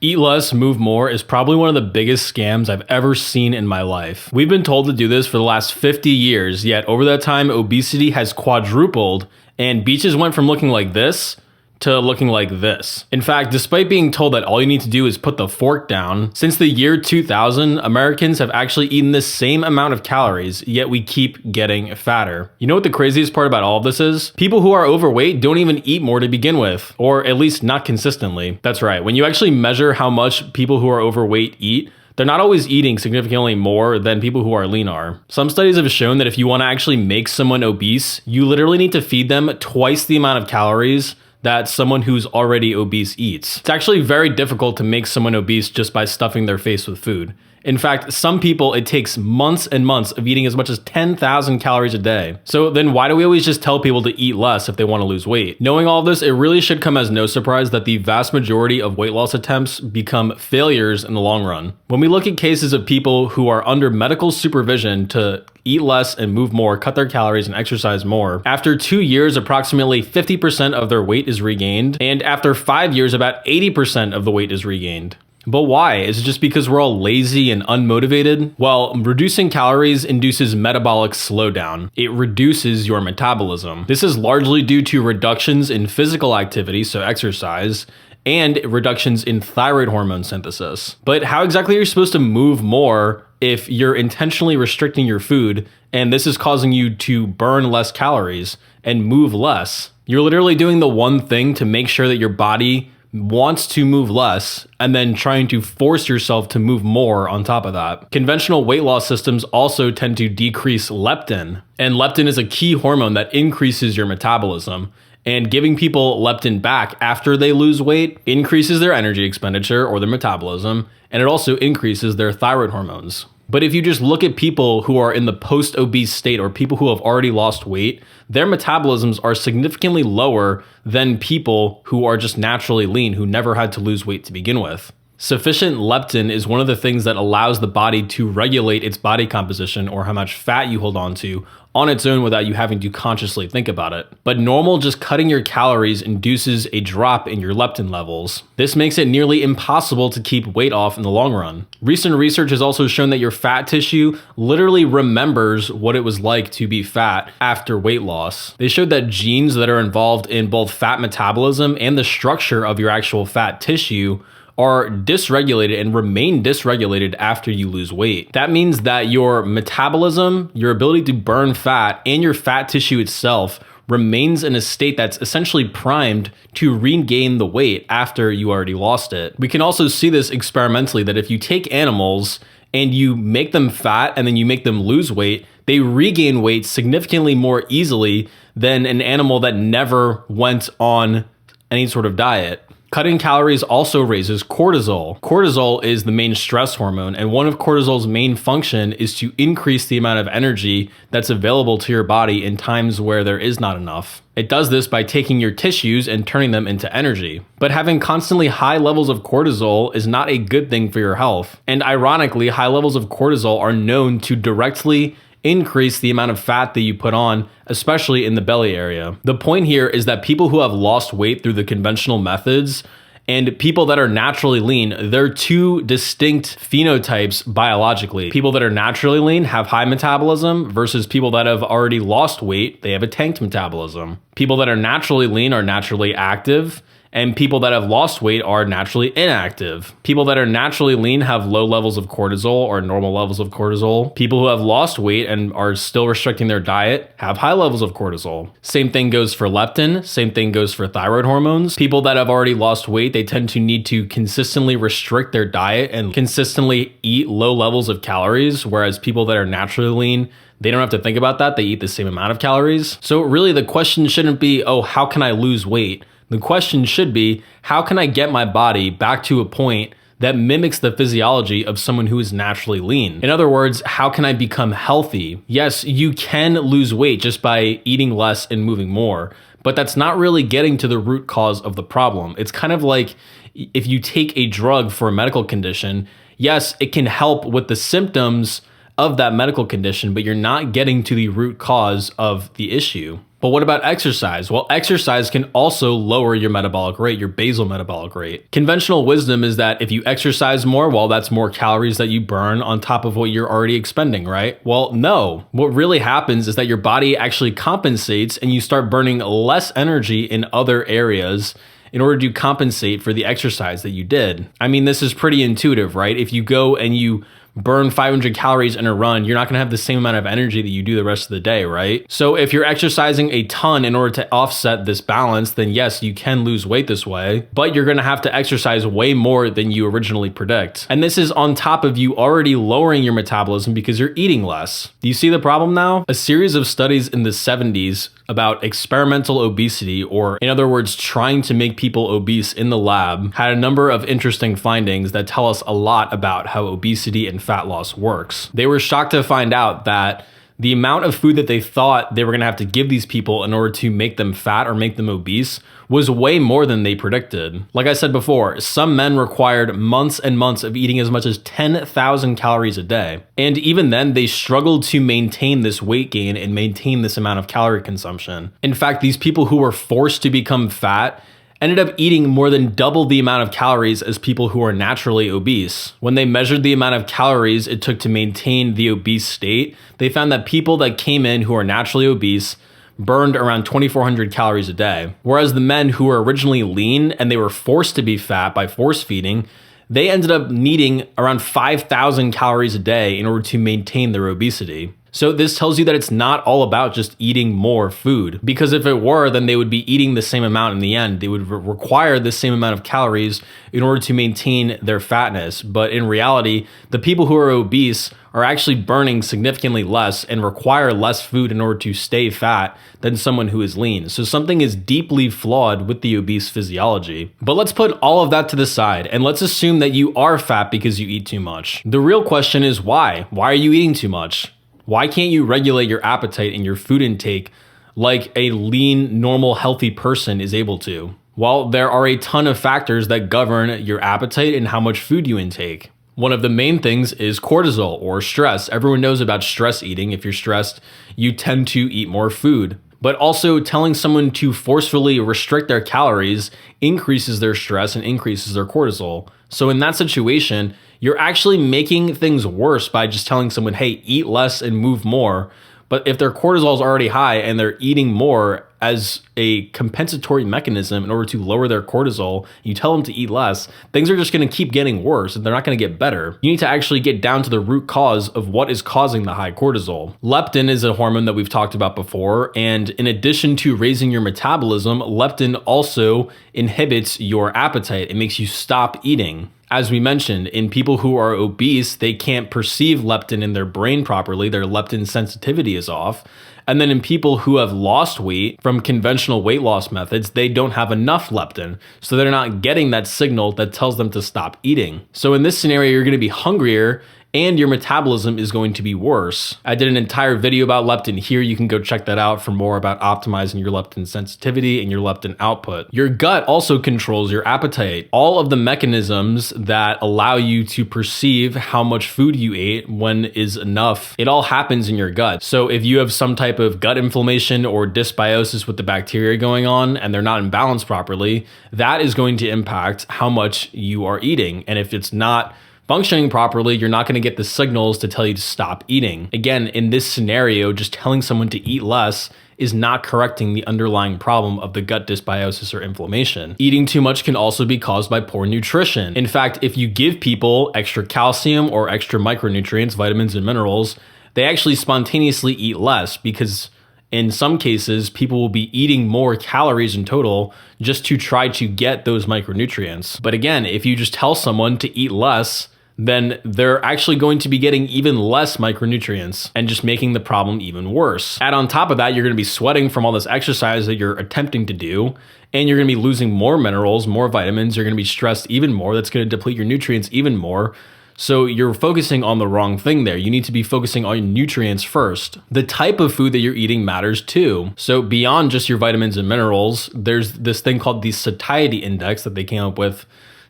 Eat less, move more is probably one of the biggest scams I've ever seen in my life. We've been told to do this for the last 50 years, yet over that time, obesity has quadrupled and beaches went from looking like this to looking like this. In fact, despite being told that all you need to do is put the fork down, since the year 2000, Americans have actually eaten the same amount of calories, yet we keep getting fatter. You know what the craziest part about all of this is? People who are overweight don't even eat more to begin with, or at least not consistently. That's right, when you actually measure how much people who are overweight eat, they're not always eating significantly more than people who are lean are. Some studies have shown that if you want to actually make someone obese, you literally need to feed them twice the amount of calories that someone who's already obese eats. It's actually very difficult to make someone obese just by stuffing their face with food. In fact, some people, it takes months and months of eating as much as 10,000 calories a day. So then why do we always just tell people to eat less if they want to lose weight? Knowing all of this, it really should come as no surprise that the vast majority of weight loss attempts become failures in the long run. When we look at cases of people who are under medical supervision to eat less and move more, cut their calories and exercise more, after 2 years, approximately 50% of their weight is regained, and after 5 years, about 80% of the weight is regained. But why? Is it just because we're all lazy and unmotivated? Well, reducing calories induces metabolic slowdown. It reduces your metabolism. This is largely due to reductions in physical activity, so exercise, and reductions in thyroid hormone synthesis. But how exactly are you supposed to move more if you're intentionally restricting your food and this is causing you to burn less calories and move less? You're literally doing the one thing to make sure that your body wants to move less and then trying to force yourself to move more on top of that. Conventional weight loss systems also tend to decrease leptin, and leptin is a key hormone that increases your metabolism. And giving people leptin back after they lose weight increases their energy expenditure or their metabolism, and it also increases their thyroid hormones. But if you just look at people who are in the post-obese state or people who have already lost weight, their metabolisms are significantly lower than people who are just naturally lean, who never had to lose weight to begin with. Sufficient leptin is one of the things that allows the body to regulate its body composition or how much fat you hold on to on its own without you having to consciously think about it. But normal just cutting your calories induces a drop in your leptin levels. This makes it nearly impossible to keep weight off in the long run. Recent research has also shown that your fat tissue literally remembers what it was like to be fat after weight loss. They showed that genes that are involved in both fat metabolism and the structure of your actual fat tissue are dysregulated and remain dysregulated after you lose weight. That means that your metabolism, your ability to burn fat, and your fat tissue itself remains in a state that's essentially primed to regain the weight after you already lost it. We can also see this experimentally, that if you take animals and you make them fat and then you make them lose weight, they regain weight significantly more easily than an animal that never went on any sort of diet. Cutting calories also raises cortisol. Cortisol is the main stress hormone, and one of cortisol's main function is to increase the amount of energy that's available to your body in times where there is not enough. It does this by taking your tissues and turning them into energy. But having constantly high levels of cortisol is not a good thing for your health. And ironically, high levels of cortisol are known to directly increase the amount of fat that you put on, especially in the belly area. The point here is that people who have lost weight through the conventional methods and people that are naturally lean, they're two distinct phenotypes biologically. People that are naturally lean have high metabolism versus people that have already lost weight, they have a tanked metabolism. People that are naturally lean are naturally active, and people that have lost weight are naturally inactive. People that are naturally lean have low levels of cortisol or normal levels of cortisol. People who have lost weight and are still restricting their diet have high levels of cortisol. Same thing goes for leptin. Same thing goes for thyroid hormones. People that have already lost weight, they tend to need to consistently restrict their diet and consistently eat low levels of calories, whereas people that are naturally lean, they don't have to think about that. They eat the same amount of calories. So really the question shouldn't be, oh, how can I lose weight? The question should be, how can I get my body back to a point that mimics the physiology of someone who is naturally lean? In other words, how can I become healthy? Yes, you can lose weight just by eating less and moving more, but that's not really getting to the root cause of the problem. It's kind of like if you take a drug for a medical condition, yes, it can help with the symptoms of that medical condition, but you're not getting to the root cause of the issue. But what about exercise? Well, exercise can also lower your metabolic rate, your basal metabolic rate. Conventional wisdom is that if you exercise more, well, that's more calories that you burn on top of what you're already expending, right? Well, no. What really happens is that your body actually compensates and you start burning less energy in other areas in order to compensate for the exercise that you did. I mean, this is pretty intuitive, right? If you go and you burn 500 calories in a run, you're not gonna have the same amount of energy that you do the rest of the day, right? So if you're exercising a ton in order to offset this balance, then yes, you can lose weight this way, but you're gonna have to exercise way more than you originally predict. And this is on top of you already lowering your metabolism because you're eating less. Do you see the problem now? A series of studies in the 70s about experimental obesity, or in other words, trying to make people obese in the lab, had a number of interesting findings that tell us a lot about how obesity and fat loss works. They were shocked to find out that the amount of food that they thought they were gonna have to give these people in order to make them fat or make them obese was way more than they predicted. Like I said before, some men required months and months of eating as much as 10,000 calories a day. And even then, they struggled to maintain this weight gain and maintain this amount of calorie consumption. In fact, these people who were forced to become fat ended up eating more than double the amount of calories as people who are naturally obese. When they measured the amount of calories it took to maintain the obese state, they found that people that came in who are naturally obese burned around 2,400 calories a day. Whereas the men who were originally lean and they were forced to be fat by force feeding, they ended up needing around 5,000 calories a day in order to maintain their obesity. So this tells you that it's not all about just eating more food, because if it were, then they would be eating the same amount in the end. They would require the same amount of calories in order to maintain their fatness. But in reality, the people who are obese are actually burning significantly less and require less food in order to stay fat than someone who is lean. So something is deeply flawed with the obese physiology. But let's put all of that to the side and let's assume that you are fat because you eat too much. The real question is why? Why are you eating too much? Why can't you regulate your appetite and your food intake like a lean, normal, healthy person is able to? Well, there are a ton of factors that govern your appetite and how much food you intake. One of the main things is cortisol or stress. Everyone knows about stress eating. If you're stressed, you tend to eat more food. But also telling someone to forcefully restrict their calories increases their stress and increases their cortisol. So in that situation, you're actually making things worse by just telling someone, hey, eat less and move more. But if their cortisol is already high and they're eating more as a compensatory mechanism in order to lower their cortisol, you tell them to eat less, things are just going to keep getting worse and they're not going to get better. You need to actually get down to the root cause of what is causing the high cortisol. Leptin is a hormone that we've talked about before, and in addition to raising your metabolism, leptin also inhibits your appetite. It makes you stop eating. As we mentioned, in people who are obese, they can't perceive leptin in their brain properly. Their leptin sensitivity is off. And then in people who have lost weight from conventional weight loss methods, they don't have enough leptin. So they're not getting that signal that tells them to stop eating. So in this scenario, you're going to be hungrier and your metabolism is going to be worse. I did an entire video about leptin here. You can go check that out for more about optimizing your leptin sensitivity and your leptin output. Your gut also controls your appetite. All of the mechanisms that allow you to perceive how much food you ate when is enough, it all happens in your gut. So if you have some type of gut inflammation or dysbiosis with the bacteria going on and they're not in balance properly, that is going to impact how much you are eating. And if it's not functioning properly, you're not going to get the signals to tell you to stop eating. Again, in this scenario, just telling someone to eat less is not correcting the underlying problem of the gut dysbiosis or inflammation. Eating too much can also be caused by poor nutrition. In fact, if you give people extra calcium or extra micronutrients, vitamins and minerals, they actually spontaneously eat less because in some cases, people will be eating more calories in total just to try to get those micronutrients. But again, if you just tell someone to eat less, then they're actually going to be getting even less micronutrients and just making the problem even worse. Add on top of that, you're going to be sweating from all this exercise that you're attempting to do, and you're going to be losing more minerals, more vitamins. You're going to be stressed even more. That's going to deplete your nutrients even more. So you're focusing on the wrong thing there. You need to be focusing on your nutrients first. The type of food that you're eating matters too. So beyond just your vitamins and minerals, there's this thing called the satiety index that they came up with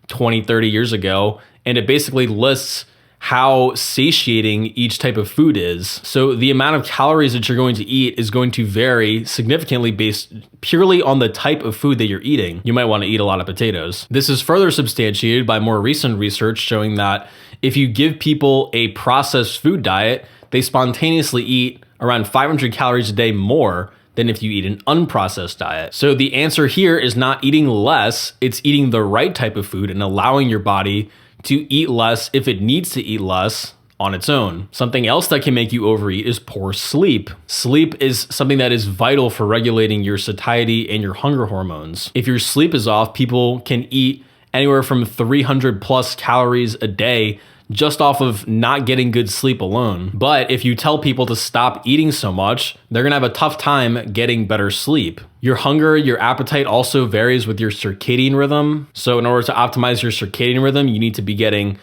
20, 30 years ago. And it basically lists how satiating each type of food is. So the amount of calories that you're going to eat is going to vary significantly based purely on the type of food that you're eating. You might want to eat a lot of potatoes. This is further substantiated by more recent research showing that if you give people a processed food diet, they spontaneously eat around 500 calories a day more than if you eat an unprocessed diet. So the answer here is not eating less, it's eating the right type of food and allowing your body to eat less if it needs to eat less on its own. Something else that can make you overeat is poor sleep. Sleep is something that is vital for regulating your satiety and your hunger hormones. If your sleep is off, people can eat anywhere from 300 plus calories a day just off of not getting good sleep alone. But if you tell people to stop eating so much, they're gonna have a tough time getting better sleep. Your hunger, your appetite also varies with your circadian rhythm. So in order to optimize your circadian rhythm, you need to be getting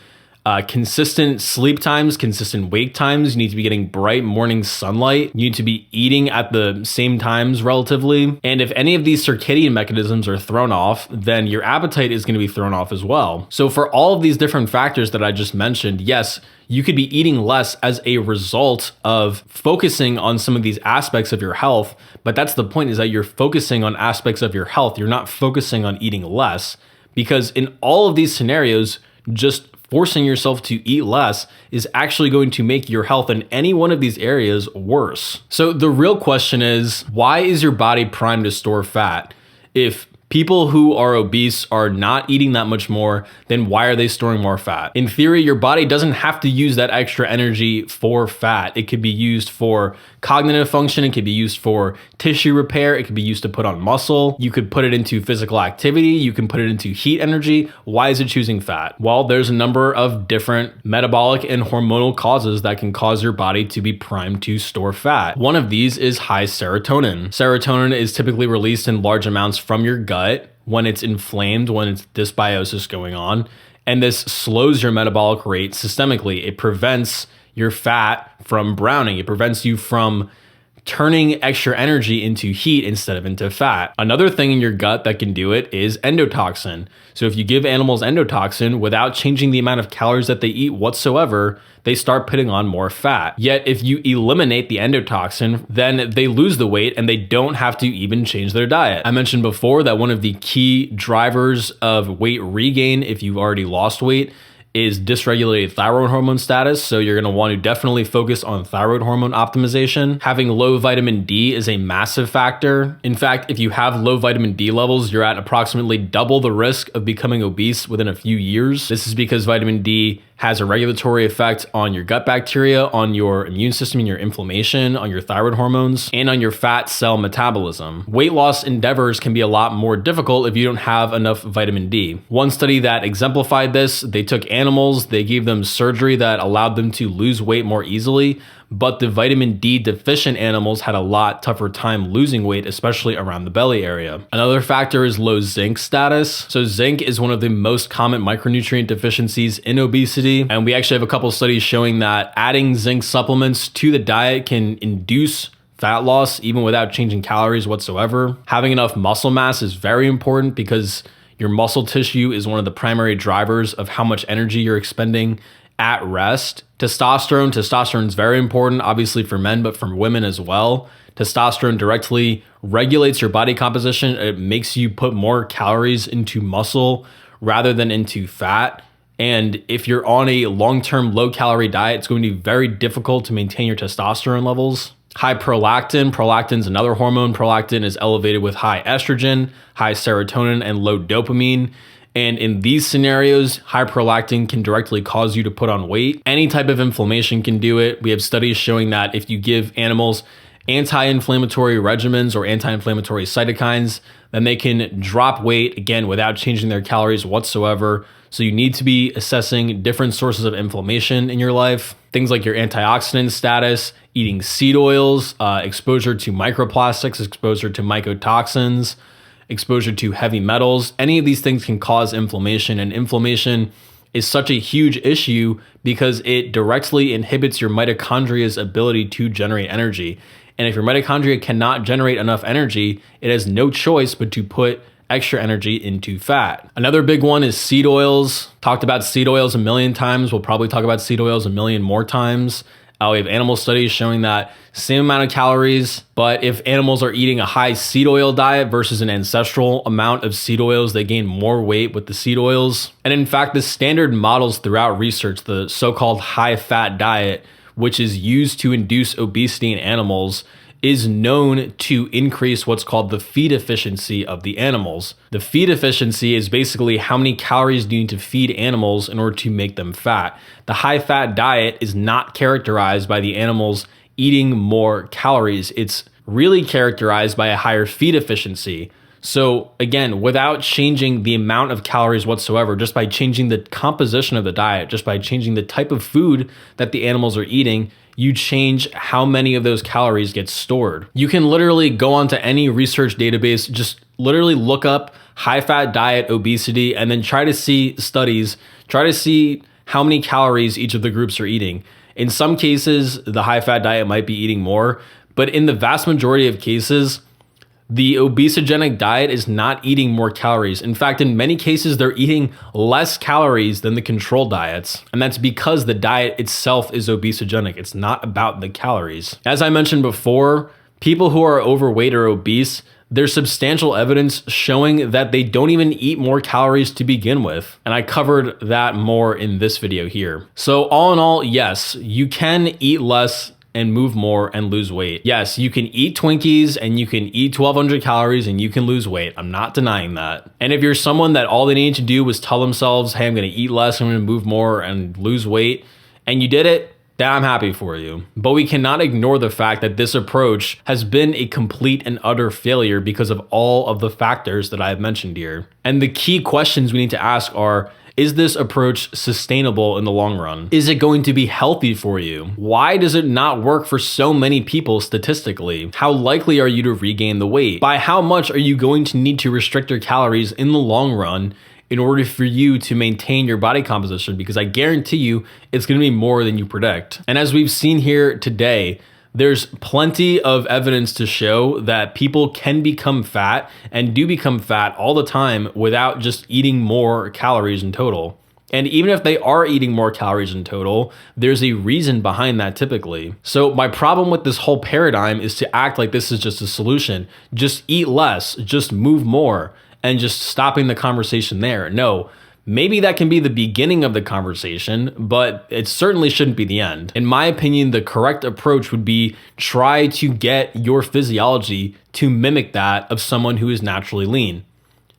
consistent sleep times, consistent wake times. You need to be getting bright morning sunlight. You need to be eating at the same times relatively. And if any of these circadian mechanisms are thrown off, then your appetite is going to be thrown off as well. So for all of these different factors that I just mentioned, yes, you could be eating less as a result of focusing on some of these aspects of your health. But that's the point, is that you're focusing on aspects of your health. You're not focusing on eating less, because in all of these scenarios, just forcing yourself to eat less is actually going to make your health in any one of these areas worse. So the real question is, why is your body primed to store fat? If people who are obese are not eating that much more, then why are they storing more fat? In theory, your body doesn't have to use that extra energy for fat. It could be used for cognitive function. It could be used for tissue repair. It could be used to put on muscle. You could put it into physical activity. You can put it into heat energy. Why is it choosing fat? Well, there's a number of different metabolic and hormonal causes that can cause your body to be primed to store fat. One of these is high serotonin. Serotonin is typically released in large amounts from your gut when it's inflamed, when it's dysbiosis going on, and this slows your metabolic rate systemically. It prevents your fat from browning. It prevents you from turning extra energy into heat instead of into fat. Another thing in your gut that can do it is endotoxin. So if you give animals endotoxin without changing the amount of calories that they eat whatsoever, they start putting on more fat. Yet if you eliminate the endotoxin, then they lose the weight and they don't have to even change their diet. I mentioned before that one of the key drivers of weight regain, if you've already lost weight, is dysregulated thyroid hormone status. So you're gonna want to definitely focus on thyroid hormone optimization. Having low vitamin D is a massive factor. In fact, if you have low vitamin D levels, you're at approximately double the risk of becoming obese within a few years. This is because vitamin D has a regulatory effect on your gut bacteria, on your immune system and your inflammation, on your thyroid hormones, and on your fat cell metabolism. Weight loss endeavors can be a lot more difficult if you don't have enough vitamin D. One study that exemplified this, they took animals, they gave them surgery that allowed them to lose weight more easily, but the vitamin D deficient animals had a lot tougher time losing weight, especially around the belly area. Another factor is low zinc status. So zinc is one of the most common micronutrient deficiencies in obesity. And we actually have a couple studies showing that adding zinc supplements to the diet can induce fat loss even without changing calories whatsoever. Having enough muscle mass is very important because your muscle tissue is one of the primary drivers of how much energy you're expending at rest. Testosterone is very important, obviously for men, but for women as well. Testosterone directly regulates your body composition. It makes you put more calories into muscle rather than into fat. And if you're on a long-term low-calorie diet, it's going to be very difficult to maintain your testosterone levels. High prolactin. Prolactin is another hormone. Prolactin is elevated with high estrogen, high serotonin, and low dopamine. And in these scenarios, high prolactin can directly cause you to put on weight. Any type of inflammation can do it. We have studies showing that if you give animals anti-inflammatory regimens or anti-inflammatory cytokines, then they can drop weight, again, without changing their calories whatsoever. So you need to be assessing different sources of inflammation in your life. Things like your antioxidant status, eating seed oils, exposure to microplastics, exposure to mycotoxins, exposure to heavy metals. Any of these things can cause inflammation, and inflammation is such a huge issue because it directly inhibits your mitochondria's ability to generate energy. And if your mitochondria cannot generate enough energy, it has no choice but to put extra energy into fat. Another big one is seed oils. Talked about seed oils a million times. We'll probably talk about seed oils a million more times. We have animal studies showing that same amount of calories, but if animals are eating a high seed oil diet versus an ancestral amount of seed oils, they gain more weight with the seed oils. And in fact, the standard models throughout research, the so-called high fat diet, which is used to induce obesity in animals, is known to increase what's called the feed efficiency of the animals. The feed efficiency is basically how many calories do you need to feed animals in order to make them fat. The high fat diet is not characterized by the animals eating more calories. It's really characterized by a higher feed efficiency. So again, without changing the amount of calories whatsoever, just by changing the composition of the diet, just by changing the type of food that the animals are eating, you change how many of those calories get stored. You can literally go onto any research database, just literally look up high fat diet obesity, and then try to see studies, try to see how many calories each of the groups are eating. In some cases, the high fat diet might be eating more, but in the vast majority of cases, the obesogenic diet is not eating more calories. In fact, in many cases, they're eating less calories than the control diets. And that's because the diet itself is obesogenic. It's not about the calories. As I mentioned before, people who are overweight or obese, there's substantial evidence showing that they don't even eat more calories to begin with. And I covered that more in this video here. So all in all, yes, you can eat less and move more and lose weight. Yes, you can eat Twinkies and you can eat 1,200 calories and you can lose weight. I'm not denying that. And if you're someone that all they need to do was tell themselves, hey, I'm gonna eat less, I'm gonna move more and lose weight, and you did it, then I'm happy for you. But we cannot ignore the fact that this approach has been a complete and utter failure because of all of the factors that I've mentioned here. And the key questions we need to ask are, is this approach sustainable in the long run? Is it going to be healthy for you? Why does it not work for so many people statistically? How likely are you to regain the weight? By how much are you going to need to restrict your calories in the long run in order for you to maintain your body composition? Because I guarantee you it's going to be more than you predict. And as we've seen here today, there's plenty of evidence to show that people can become fat and do become fat all the time without just eating more calories in total. And even if they are eating more calories in total, there's a reason behind that typically. So my problem with this whole paradigm is to act like this is just a solution. Just eat less, just move more, and just stopping the conversation there. No. Maybe that can be the beginning of the conversation, but it certainly shouldn't be the end. In my opinion, the correct approach would be try to get your physiology to mimic that of someone who is naturally lean.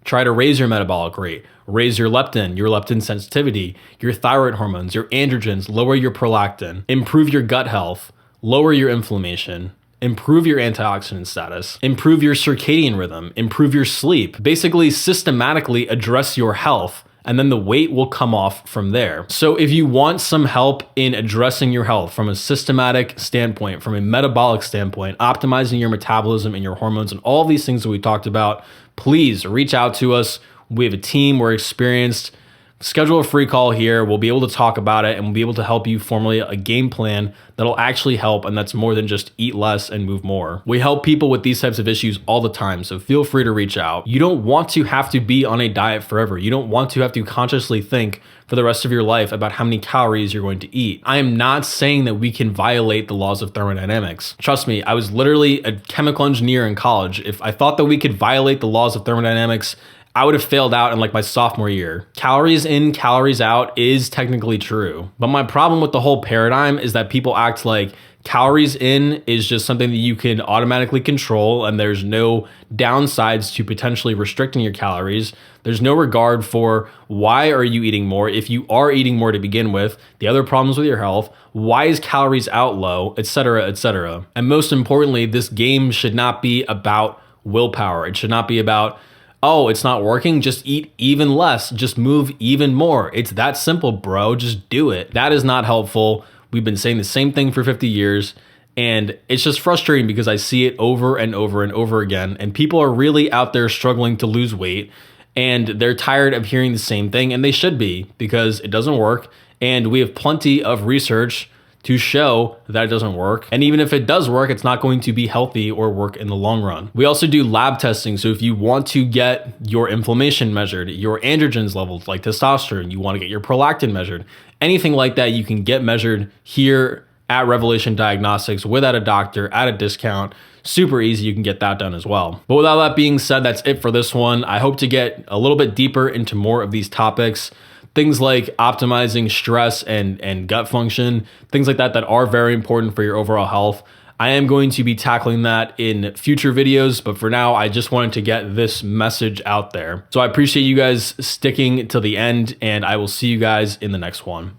Try to raise your metabolic rate, raise your leptin sensitivity, your thyroid hormones, your androgens, lower your prolactin, improve your gut health, lower your inflammation, improve your antioxidant status, improve your circadian rhythm, improve your sleep, basically systematically address your health, and then the weight will come off from there. So if you want some help in addressing your health from a systematic standpoint, from a metabolic standpoint, optimizing your metabolism and your hormones and all these things that we talked about, please reach out to us. We have a team, we're experienced. Schedule a free call here. We'll be able to talk about it and we'll be able to help you formulate a game plan that'll actually help, and that's more than just eat less and move more. We help people with these types of issues all the time, so feel free to reach out. You don't want to have to be on a diet forever. You don't want to have to consciously think for the rest of your life about how many calories you're going to eat. I am not saying that we can violate the laws of thermodynamics. Trust me, I was literally a chemical engineer in college. If I thought that we could violate the laws of thermodynamics, I would have failed out in like my sophomore year. Calories in, calories out is technically true. But my problem with the whole paradigm is that people act like calories in is just something that you can automatically control and there's no downsides to potentially restricting your calories. There's no regard for why are you eating more if you are eating more to begin with, the other problems with your health, why is calories out low, etc., etc. And most importantly, this game should not be about willpower. It should not be about, oh, it's not working, just eat even less, just move even more. It's that simple, bro. Just do it. That is not helpful. We've been saying the same thing for 50 years, and it's just frustrating because I see it over and over and over again, and people are really out there struggling to lose weight, and they're tired of hearing the same thing, and they should be, because it doesn't work, and we have plenty of research to show that it doesn't work. And even if it does work, it's not going to be healthy or work in the long run. We also do lab testing. So if you want to get your inflammation measured, your androgens levels like testosterone, you want to get your prolactin measured, anything like that, you can get measured here at Revelation Diagnostics without a doctor at a discount. Super easy, you can get that done as well. But with all that being said, that's it for this one. I hope to get a little bit deeper into more of these topics. Things like optimizing stress and gut function, things like that that are very important for your overall health. I am going to be tackling that in future videos, but for now, I just wanted to get this message out there. So I appreciate you guys sticking till the end, and I will see you guys in the next one.